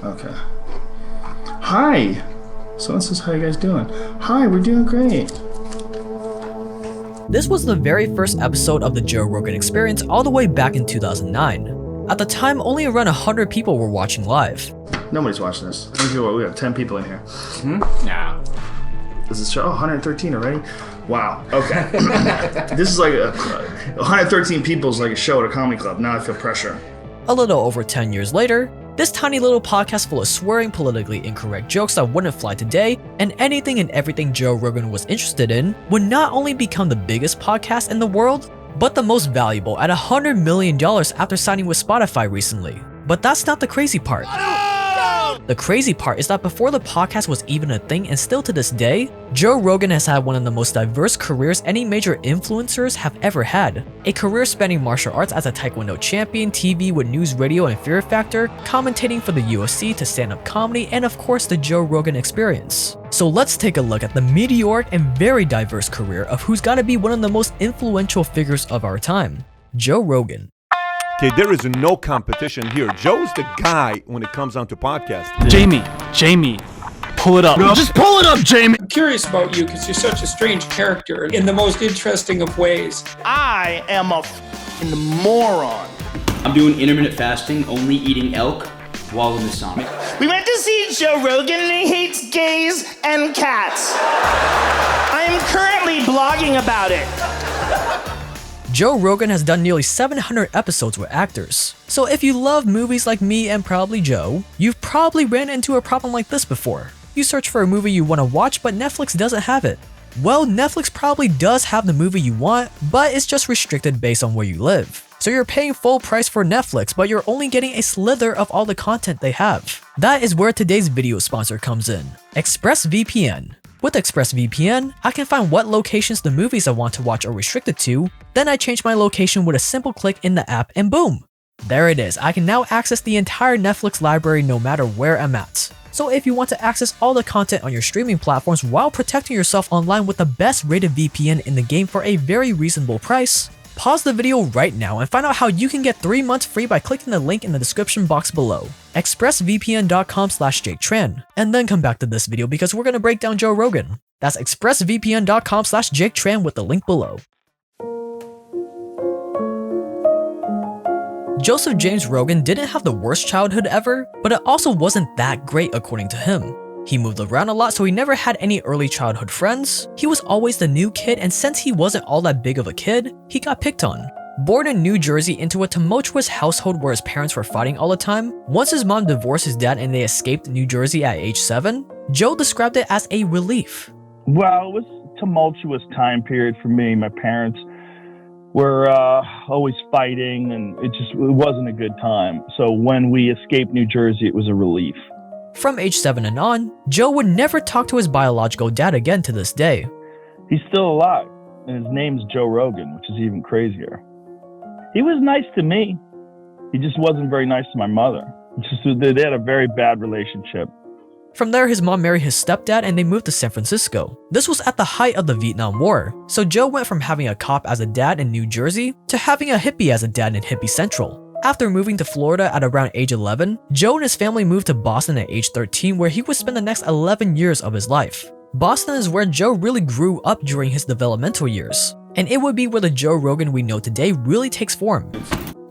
Okay. Hi! So this is how you guys doing. Hi, we're doing great. This was the very first episode of the Joe Rogan Experience all the way back in 2009. At the time, only around 100 people were watching live. Nobody's watching this. We have 10 people in here. Nah. This is show 113 already? Wow. Okay. This is like 113 people is like a show at a comedy club. Now I feel pressure. A little over 10 years later, this tiny little podcast full of swearing, politically incorrect jokes that wouldn't fly today, and anything and everything Joe Rogan was interested in, would not only become the biggest podcast in the world, but the most valuable at $100 million after signing with Spotify recently. But that's not the crazy part. The crazy part is that before the podcast was even a thing, and still to this day, Joe Rogan has had one of the most diverse careers any major influencers have ever had. A career spanning martial arts as a Taekwondo champion, TV with News Radio and Fear Factor, commentating for the UFC to stand-up comedy, and of course the Joe Rogan Experience. So let's take a look at the meteoric and very diverse career of who's gotta be one of the most influential figures of our time, Joe Rogan. Okay, there is no competition here. Joe's the guy when it comes down to podcasts. Jamie, pull it up. No. Just pull it up, Jamie. I'm curious about you because you're such a strange character in the most interesting of ways. I am a f***ing moron. I'm doing intermittent fasting, only eating elk while in the sauna. We went to see Joe Rogan and he hates gays and cats. I am currently blogging about it. Joe Rogan has done nearly 700 episodes with actors. So if you love movies like me and probably Joe, you've probably ran into a problem like this before. You search for a movie you want to watch, but Netflix doesn't have it. Well, Netflix probably does have the movie you want, but it's just restricted based on where you live. So you're paying full price for Netflix, but you're only getting a slither of all the content they have. That is where today's video sponsor comes in, ExpressVPN. With ExpressVPN, I can find what locations the movies I want to watch are restricted to, then I change my location with a simple click in the app and boom! There it is, I can now access the entire Netflix library no matter where I'm at. So if you want to access all the content on your streaming platforms while protecting yourself online with the best rated VPN in the game for a very reasonable price, pause the video right now and find out how you can get 3 months free by clicking the link in the description box below, expressvpn.com/JakeTran, and then come back to this video because we're going to break down Joe Rogan. That's expressvpn.com/JakeTran with the link below. Joseph James Rogan didn't have the worst childhood ever, but it also wasn't that great according to him. He moved around a lot, so he never had any early childhood friends. He was always the new kid, and since he wasn't all that big of a kid, he got picked on. Born in New Jersey into a tumultuous household where his parents were fighting all the time, once his mom divorced his dad and they escaped New Jersey at age 7, Joe described it as a relief. Well, it was a tumultuous time period for me. My parents were always fighting, and it wasn't a good time. So when we escaped New Jersey, it was a relief. From age 7 and on, Joe would never talk to his biological dad again to this day. He's still alive, and his name's Joe Rogan, which is even crazier. He was nice to me. He just wasn't very nice to my mother. They had a very bad relationship. From there, his mom married his stepdad and they moved to San Francisco. This was at the height of the Vietnam War, so Joe went from having a cop as a dad in New Jersey to having a hippie as a dad in Hippie Central. After moving to Florida at around age 11, Joe and his family moved to Boston at age 13 where he would spend the next 11 years of his life. Boston is where Joe really grew up during his developmental years, and it would be where the Joe Rogan we know today really takes form.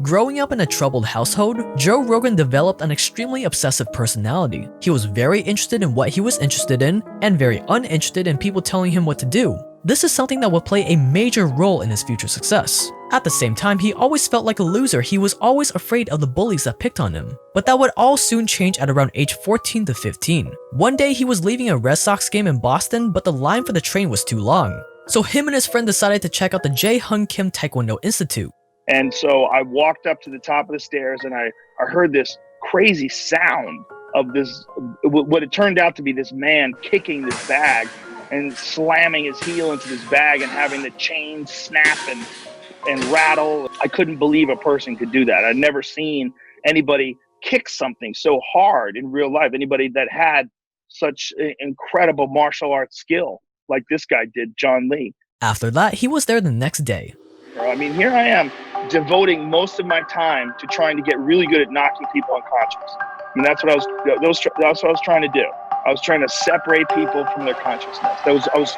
Growing up in a troubled household, Joe Rogan developed an extremely obsessive personality. He was very interested in what he was interested in, and very uninterested in people telling him what to do. This is something that would play a major role in his future success. At the same time, he always felt like a loser. He was always afraid of the bullies that picked on him. But that would all soon change at around age 14 to 15. One day he was leaving a Red Sox game in Boston, but the line for the train was too long. So him and his friend decided to check out the Jae Hung Kim Taekwondo Institute. And so I walked up to the top of the stairs and I heard this crazy sound of this, what it turned out to be this man kicking this bag and slamming his heel into this bag and having the chain snap and rattle. I couldn't believe a person could do that. I'd never seen anybody kick something so hard in real life, anybody that had such incredible martial arts skill like this guy did, John Lee. After that, he was there the next day. I mean, here I am devoting most of my time to trying to get really good at knocking people unconscious. I mean, that's what I was trying to do. I was trying to separate people from their consciousness. I was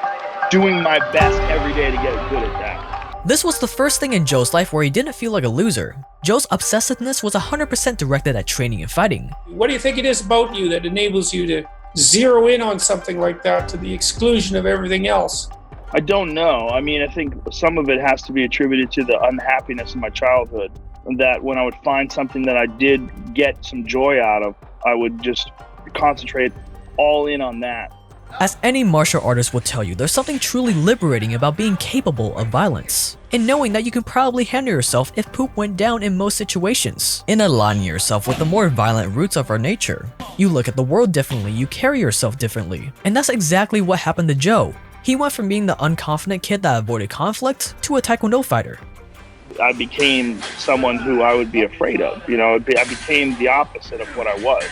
doing my best every day to get good at that. This was the first thing in Joe's life where he didn't feel like a loser. Joe's obsessiveness was 100% directed at training and fighting. What do you think it is about you that enables you to zero in on something like that to the exclusion of everything else? I don't know. I mean, I think some of it has to be attributed to the unhappiness of my childhood. That when I would find something that I did get some joy out of, I would just concentrate all in on that. As any martial artist will tell you, there's something truly liberating about being capable of violence, and knowing that you can probably handle yourself if poop went down in most situations, and aligning yourself with the more violent roots of our nature. You look at the world differently, you carry yourself differently, and that's exactly what happened to Joe. He went from being the unconfident kid that avoided conflict to a taekwondo fighter. I became someone who I would be afraid of. You know, I became the opposite of what I was.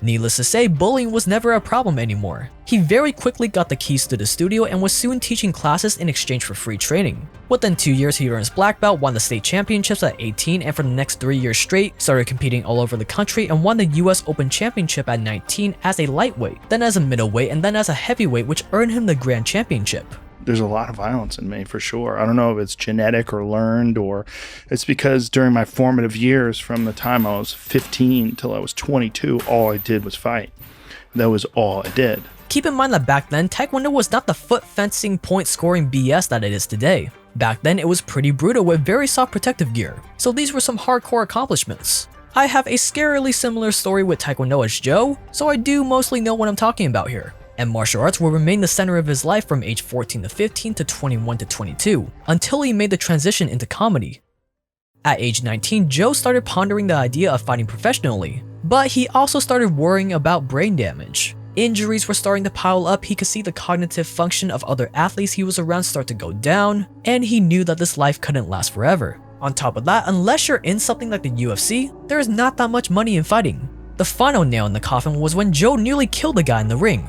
Needless to say, bullying was never a problem anymore. He very quickly got the keys to the studio and was soon teaching classes in exchange for free training. Within 2 years, he earned his black belt, won the state championships at 18, and for the next 3 years straight, started competing all over the country and won the US Open Championship at 19 as a lightweight, then as a middleweight, and then as a heavyweight, which earned him the Grand Championship. There's a lot of violence in me for sure. I don't know if it's genetic or learned, or it's because during my formative years, from the time I was 15 till I was 22, all I did was fight. That was all I did. Keep in mind that back then, Taekwondo was not the foot fencing, point scoring BS that it is today. Back then, it was pretty brutal with very soft protective gear. So these were some hardcore accomplishments. I have a scarily similar story with Taekwondo as Joe, so I do mostly know what I'm talking about here. And martial arts will remain the center of his life from age 14 to 15 to 21 to 22, until he made the transition into comedy. At age 19, Joe started pondering the idea of fighting professionally, but he also started worrying about brain damage. Injuries were starting to pile up, he could see the cognitive function of other athletes he was around start to go down, and he knew that this life couldn't last forever. On top of that, unless you're in something like the UFC, there is not that much money in fighting. The final nail in the coffin was when Joe nearly killed a guy in the ring.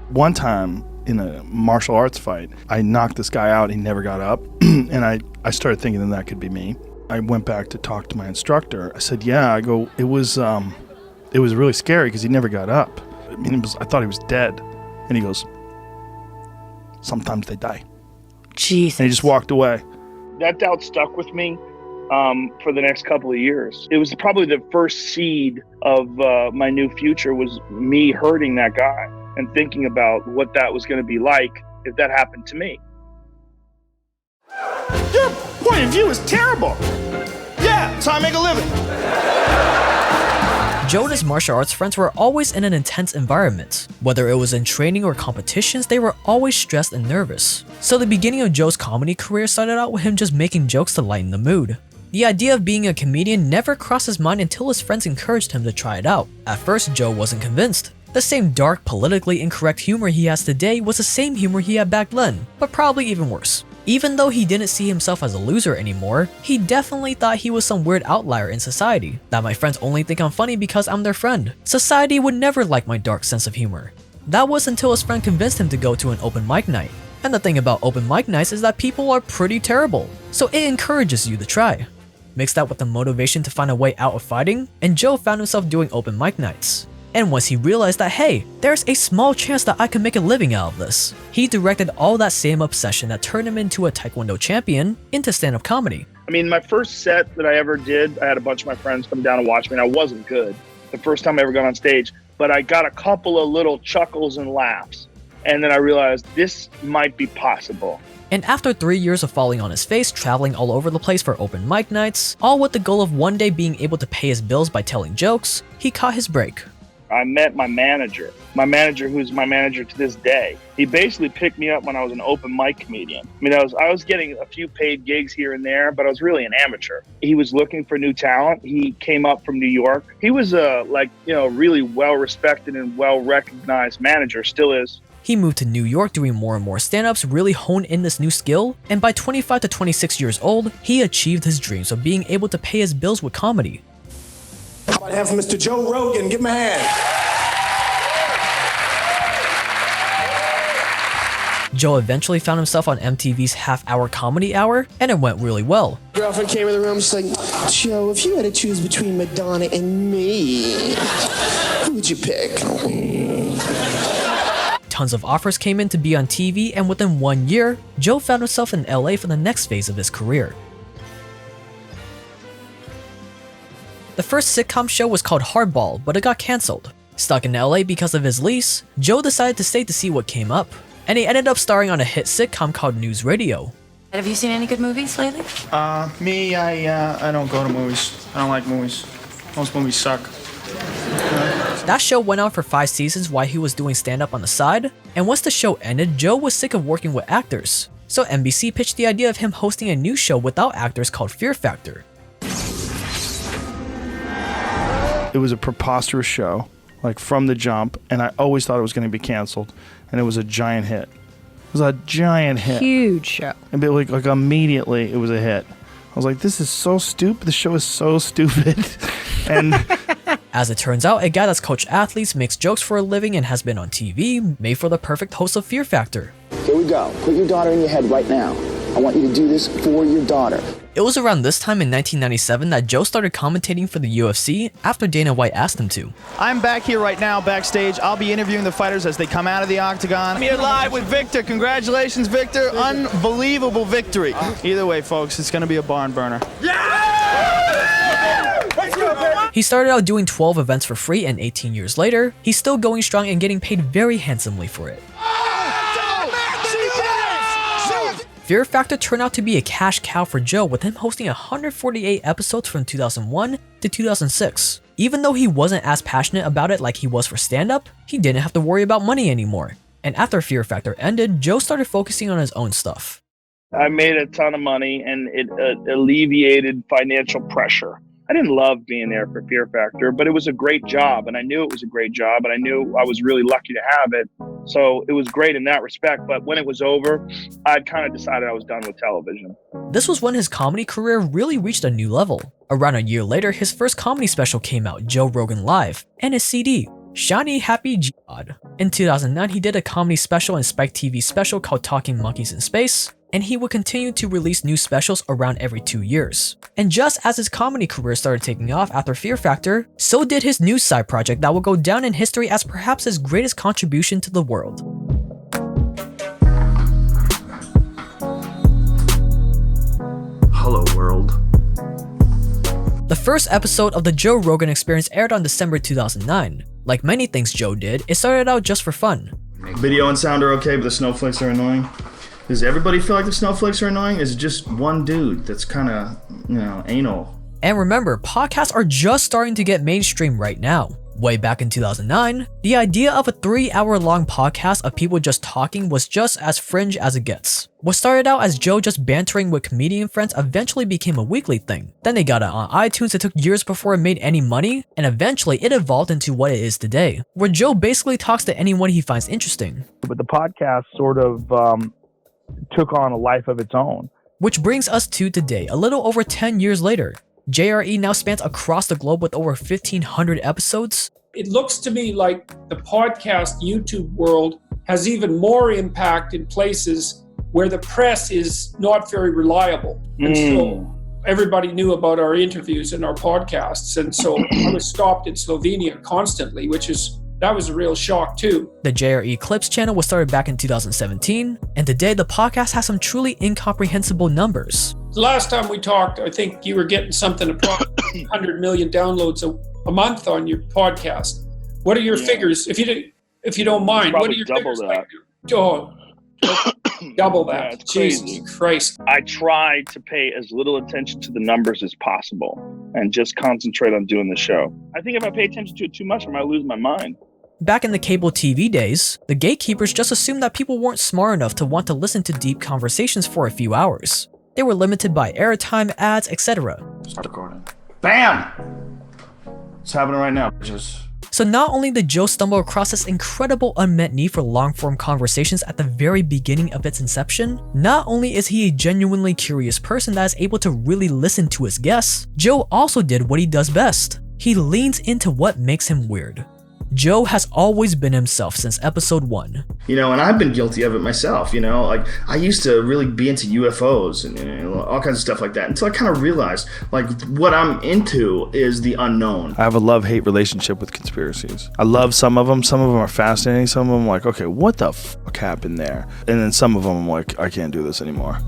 One time in a martial arts fight, I knocked this guy out, he never got up, and I started thinking that could be me. I went back to talk to my instructor. I said, yeah, it was really scary because he never got up. I mean, I thought he was dead. And he goes, sometimes they die. Jesus. And he just walked away. That doubt stuck with me for the next couple of years. It was probably the first seed of my new future, was me hurting that guy and thinking about what that was going to be like if that happened to me. Your point of view is terrible. Yeah, that's how I make a living. Joe and his martial arts friends were always in an intense environment. Whether it was in training or competitions, they were always stressed and nervous. So the beginning of Joe's comedy career started out with him just making jokes to lighten the mood. The idea of being a comedian never crossed his mind until his friends encouraged him to try it out. At first, Joe wasn't convinced. The same dark, politically incorrect humor he has today was the same humor he had back then, but probably even worse. Even though he didn't see himself as a loser anymore, he definitely thought he was some weird outlier in society, that my friends only think I'm funny because I'm their friend. Society would never like my dark sense of humor. That was until his friend convinced him to go to an open mic night. And the thing about open mic nights is that people are pretty terrible, so it encourages you to try. Mix that with the motivation to find a way out of fighting, and Joe found himself doing open mic nights. And once he realized that, hey, there's a small chance that I can make a living out of this, he directed all that same obsession that turned him into a Taekwondo champion into stand-up comedy. I mean, my first set that I ever did, I had a bunch of my friends come down and watch me, and I wasn't good. The first time I ever got on stage, but I got a couple of little chuckles and laughs. And then I realized this might be possible. And after 3 years of falling on his face, traveling all over the place for open mic nights, all with the goal of one day being able to pay his bills by telling jokes, he caught his break. I met my manager who's my manager to this day. He basically picked me up when I was an open mic comedian. I mean, I was getting a few paid gigs here and there, but I was really an amateur. He was looking for new talent. He came up from New York. He was a really well-respected and well-recognized manager, still is. He moved to New York doing more and more stand-ups, really honed in this new skill, and by 25 to 26 years old, he achieved his dreams of being able to pay his bills with comedy. How about have Mr. Joe Rogan? Give him a hand. Joe eventually found himself on MTV's half-hour comedy hour, and it went really well. Girlfriend came in the room, she's like, Joe, if you had to choose between Madonna and me, who would you pick? Tons of offers came in to be on TV, and within 1 year, Joe found himself in LA for the next phase of his career. The first sitcom show was called Hardball, but it got cancelled. Stuck in LA because of his lease, Joe decided to stay to see what came up, and he ended up starring on a hit sitcom called News Radio. Have you seen any good movies lately? I don't go to movies. I don't like movies. Most movies suck. That show went on for 5 seasons while he was doing stand-up on the side, and once the show ended, Joe was sick of working with actors. So NBC pitched the idea of him hosting a new show without actors called Fear Factor. It was a preposterous show, like from the jump, and I always thought it was going to be canceled, and it was a giant hit. It was a giant hit. Huge show. And like immediately, it was a hit. I was like, this is so stupid. The show is so stupid. And as it turns out, a guy that's coached athletes, makes jokes for a living, and has been on TV, made for the perfect host of Fear Factor. Here we go. Put your daughter in your head right now. I want you to do this for your daughter. It was around this time in 1997 that Joe started commentating for the UFC after Dana White asked him to. I'm back here right now backstage. I'll be interviewing the fighters as they come out of the octagon. I'm here live with Victor. Congratulations, Victor. Unbelievable victory. Either way, folks, it's going to be a barn burner. He started out doing 12 events for free, and 18 years later, he's still going strong and getting paid very handsomely for it. Fear Factor turned out to be a cash cow for Joe, with him hosting 148 episodes from 2001 to 2006. Even though he wasn't as passionate about it like he was for stand-up, he didn't have to worry about money anymore. And after Fear Factor ended, Joe started focusing on his own stuff. I made a ton of money, and it alleviated financial pressure. I didn't love being there for Fear Factor, but it was a great job, and I knew it was a great job, and I knew I was really lucky to have it. So it was great in that respect, but when it was over, I kind of decided I was done with television. This was when his comedy career really reached a new level. Around a year later, his first comedy special came out, Joe Rogan Live, and his CD, Shiny Happy Jihad. In 2009, he did a comedy special and Spike TV special called Talking Monkeys in Space, and he would continue to release new specials around every 2 years. And just as his comedy career started taking off after Fear Factor, so did his news side project that will go down in history as perhaps his greatest contribution to the world. Hello, world. The first episode of the Joe Rogan Experience aired on December 2009. Like many things Joe did, it started out just for fun. Video and sound are okay, but the snowflakes are annoying. Does everybody feel like the snowflakes are annoying? Is it just one dude that's kind of, anal? And remember, podcasts are just starting to get mainstream right now. Way back in 2009, the idea of a 3-hour-long podcast of people just talking was just as fringe as it gets. What started out as Joe just bantering with comedian friends eventually became a weekly thing. Then they got it on iTunes. It took years before it made any money, and eventually it evolved into what it is today, where Joe basically talks to anyone he finds interesting. But the podcast sort of took on a life of its own. Which brings us to today, a little over 10 years later. JRE now spans across the globe with over 1,500 episodes. It looks to me like the podcast YouTube world has even more impact in places where the press is not very reliable. And so everybody knew about our interviews and our podcasts. And so I was stopped in Slovenia constantly, that was a real shock too. The JRE Clips channel was started back in 2017, and today the podcast has some truly incomprehensible numbers. The last time we talked, I think you were getting something approximately 100 million downloads a month on your podcast. What are your figures, if you don't mind? What are your figures? Double that. Yeah, Jesus crazy. Christ. I try to pay as little attention to the numbers as possible and just concentrate on doing the show. I think if I pay attention to it too much, I might lose my mind. Back in the cable TV days, the gatekeepers just assumed that people weren't smart enough to want to listen to deep conversations for a few hours. They were limited by airtime, ads, etc. Start recording. Bam! It's happening right now. So not only did Joe stumble across this incredible unmet need for long-form conversations at the very beginning of its inception, not only is he a genuinely curious person that is able to really listen to his guests, Joe also did what he does best. He leans into what makes him weird. Joe has always been himself since episode 1. And I've been guilty of it myself, like I used to really be into UFOs and all kinds of stuff like that until I kind of realized like what I'm into is the unknown. I have a love-hate relationship with conspiracies. I love some of them are fascinating, some of them I'm like, okay, what the fuck happened there? And then some of them I'm like, I can't do this anymore.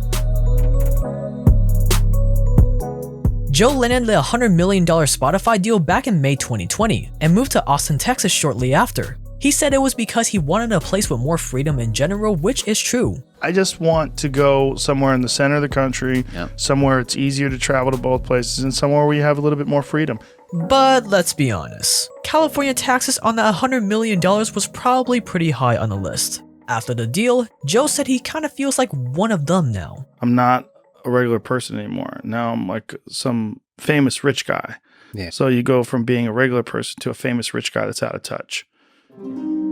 Joe landed the $100 million Spotify deal back in May 2020 and moved to Austin, Texas shortly after. He said it was because he wanted a place with more freedom in general, which is true. I just want to go somewhere in the center of the country, somewhere it's easier to travel to both places, and somewhere where you have a little bit more freedom. But let's be honest, California taxes on that $100 million was probably pretty high on the list. After the deal, Joe said he kind of feels like one of them now. I'm not a regular person anymore. Now I'm like some famous rich guy. Yeah. So you go from being a regular person to a famous rich guy that's out of touch.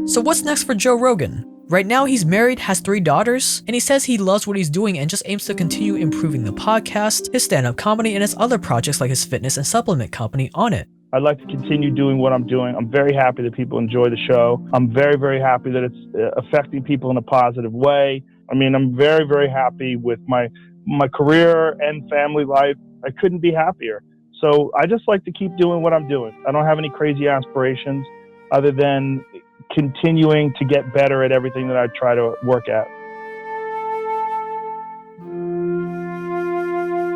So what's next for Joe Rogan? Right now he's married, has 3 daughters, and he says he loves what he's doing and just aims to continue improving the podcast, his stand-up comedy, and his other projects like his fitness and supplement company on it. I'd like to continue doing what I'm doing. I'm very happy that people enjoy the show. I'm very, very happy that it's affecting people in a positive way. I mean, I'm very, very happy with my career and family life. I couldn't be happier. So I just like to keep doing what I'm doing. I don't have any crazy aspirations other than continuing to get better at everything that I try to work at.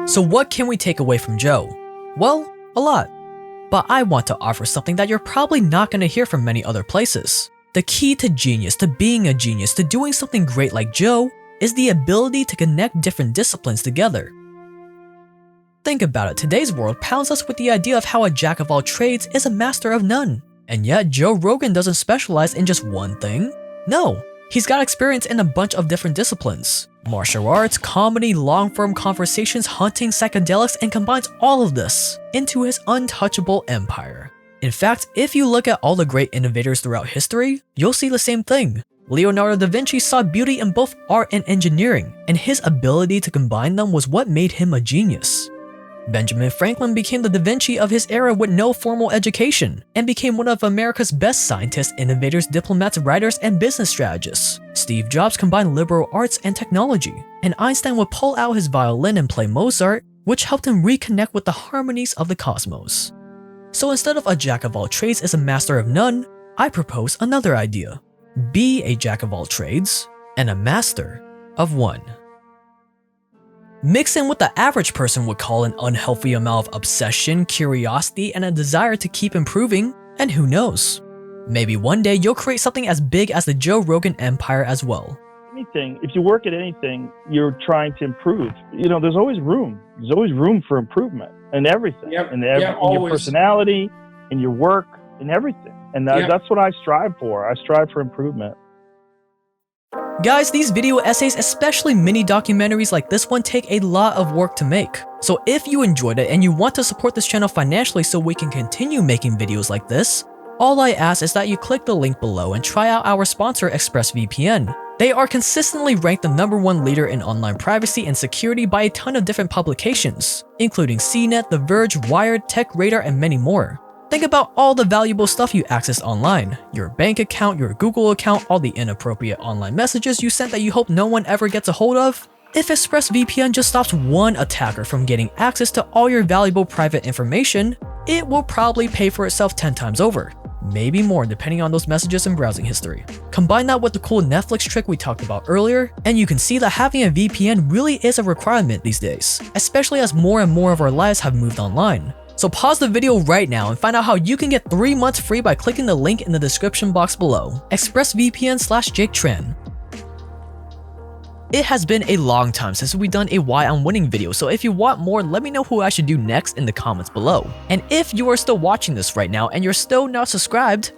So what can we take away from Joe? Well, a lot. But I want to offer something that you're probably not going to hear from many other places. The key to genius, to being a genius, to doing something great like Joe, is the ability to connect different disciplines together. Think about it, today's world pounds us with the idea of how a jack of all trades is a master of none. And yet, Joe Rogan doesn't specialize in just one thing. No, he's got experience in a bunch of different disciplines. Martial arts, comedy, long-form conversations, hunting, psychedelics, and combines all of this into his untouchable empire. In fact, if you look at all the great innovators throughout history, you'll see the same thing. Leonardo da Vinci saw beauty in both art and engineering, and his ability to combine them was what made him a genius. Benjamin Franklin became the Da Vinci of his era with no formal education, and became one of America's best scientists, innovators, diplomats, writers, and business strategists. Steve Jobs combined liberal arts and technology, and Einstein would pull out his violin and play Mozart, which helped him reconnect with the harmonies of the cosmos. So instead of a jack of all trades is a master of none, I propose another idea. Be a jack of all trades and a master of one. Mix in what the average person would call an unhealthy amount of obsession, curiosity, and a desire to keep improving, and who knows? Maybe one day you'll create something as big as the Joe Rogan empire as well. Anything, if you work at anything, you're trying to improve. There's always room. There's always room for improvement in everything. Yep. In your personality, in your work, in everything. And that's what I strive for. I strive for improvement. Guys, these video essays, especially mini documentaries like this one, take a lot of work to make. So if you enjoyed it and you want to support this channel financially so we can continue making videos like this, all I ask is that you click the link below and try out our sponsor ExpressVPN. They are consistently ranked the #1 leader in online privacy and security by a ton of different publications, including CNET, The Verge, Wired, TechRadar, and many more. Think about all the valuable stuff you access online, your bank account, your Google account, all the inappropriate online messages you sent that you hope no one ever gets a hold of. If ExpressVPN just stops one attacker from getting access to all your valuable private information, it will probably pay for itself 10 times over. Maybe more depending on those messages and browsing history. Combine that with the cool Netflix trick we talked about earlier, and you can see that having a VPN really is a requirement these days, especially as more and more of our lives have moved online. So pause the video right now and find out how you can get 3 months free by clicking the link in the description box below. ExpressVPN/JakeTran. It has been a long time since we've done a Why I'm Winning video, so if you want more, let me know who I should do next in the comments below. And if you are still watching this right now and you're still not subscribed,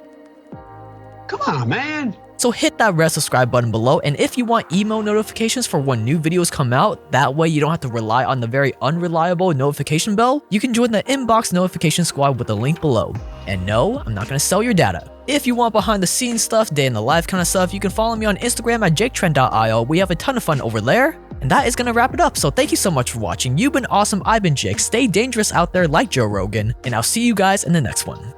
come on, man. So hit that red subscribe button below, and if you want email notifications for when new videos come out, that way you don't have to rely on the very unreliable notification bell, you can join the inbox notification squad with the link below. And no, I'm not going to sell your data. If you want behind the scenes stuff, day in the life kind of stuff, you can follow me on Instagram at jaketrend.io. We have a ton of fun over there. And that is going to wrap it up. So thank you so much for watching. You've been awesome. I've been Jake. Stay dangerous out there like Joe Rogan. And I'll see you guys in the next one.